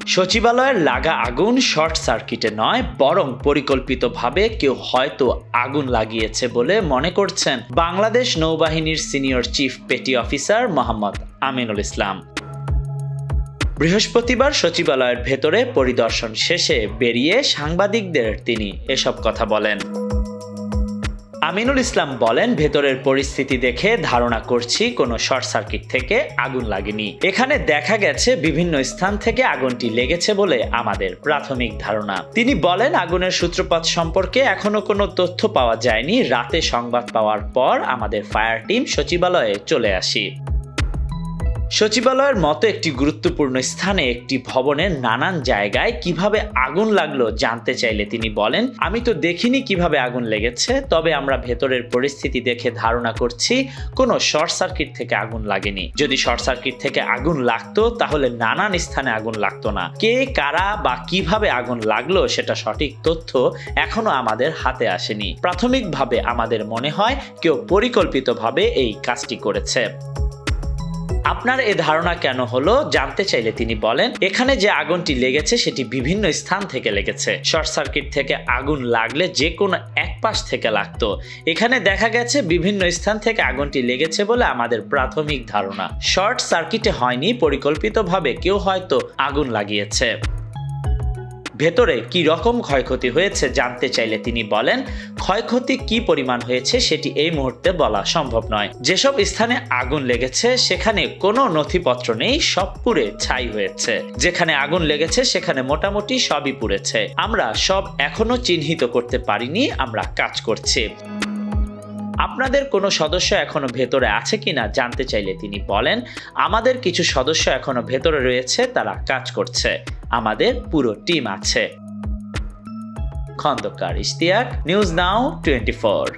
সচিবালয়ের লাগা আগুন শর্ট সার্কিটে নয়, বরং পরিকল্পিতভাবে কেউ হয়তো আগুন লাগিয়েছে বলে মনে করছেন বাংলাদেশ নৌবাহিনীর senior chief petty officer Mohammad Aminul Islam. বৃহস্পতিবার সচিবালয়ের ভেতরে পরিদর্শন শেষে বেরিয়ে সাংবাদিকদের তিনি এসব কথা বলেন। আমিনুল ইসলাম বলেন, ভেতরের পরিস্থিতি দেখে ধারণা করছি কোনো শর্ট সার্কিট থেকে আগুন লাগেনি। এখানে দেখা গেছে বিভিন্ন স্থান থেকে আগুনটি লেগেছে বলে আমাদের প্রাথমিক ধারণা। তিনি বলেন, আগুনের সূত্রপাত সম্পর্কে এখনো কোনো তথ্য পাওয়া যায়নি। রাতে সংবাদ পাওয়ার পর আমাদের ফায়ার টিম সচিবালয়ে চলে আসি। সচিবালয়ের মতো একটি গুরুত্বপূর্ণ স্থানে একটি ভবনের নানান জায়গায় কিভাবে আগুন লাগলো জানতে চাইলে তিনি বলেন, আমি তো দেখিনি কিভাবে আগুন লেগেছে, তবে আমরা ভেতরের পরিস্থিতি দেখে ধারণা করছি কোনো শর্ট সার্কিট থেকে আগুন লাগেনি। যদি শর্ট সার্কিট থেকে আগুন লাগতো তাহলে নানান স্থানে আগুন লাগতো না। কে, কারা বা কিভাবে আগুন লাগলো সেটা সঠিক তথ্য এখনো আমাদের হাতে আসেনি। প্রাথমিকভাবে আমাদের মনে হয় কেউ পরিকল্পিতভাবে এই কাজটি করেছে। আপনার এ ধারণা কেন হলো জানতে চাইলে তিনি বলেন, এখানে যে আগুনটি লেগেছে সেটি বিভিন্ন স্থান থেকে লেগেছে। শর্ট সার্কিট থেকে আগুন লাগলে যে কোনো এক পাশ থেকে লাগতো। এখানে দেখা গেছে বিভিন্ন স্থান থেকে আগুনটি লেগেছে বলে আমাদের প্রাথমিক ধারণা। শর্ট সার্কিটে হয়নি, পরিকল্পিতভাবে কেউ হয়তো আগুন লাগিয়েছে। ভেতরে কি রকম ক্ষয়ক্ষতি হয়েছে জানতে চাইলে তিনি বলেন, ক্ষয়ক্ষতি কি পরিমাণ হয়েছে সেটি এই মুহূর্তে বলা সম্ভব নয়। যেসব স্থানে আগুন লেগেছে সেখানে কোনো নথিপত্র নেই, সব পুড়ে ছাই হয়েছে। যেখানে আগুন লেগেছে সেখানে মোটামুটি সবই পুড়েছে। আমরা সব এখনো চিহ্নিত করতে পারিনি, আমরা কাজ করছি। আপনাদের কোনো সদস্য এখনো ভেতরে আছে কিনা জানতে চাইলে তিনি বলেন, আমাদের কিছু সদস্য এখনো ভেতরে রয়েছে, তারা কাজ করছে। আমাদের পুরো টিম আছে। Khandaker Ishtiaq, news now 24।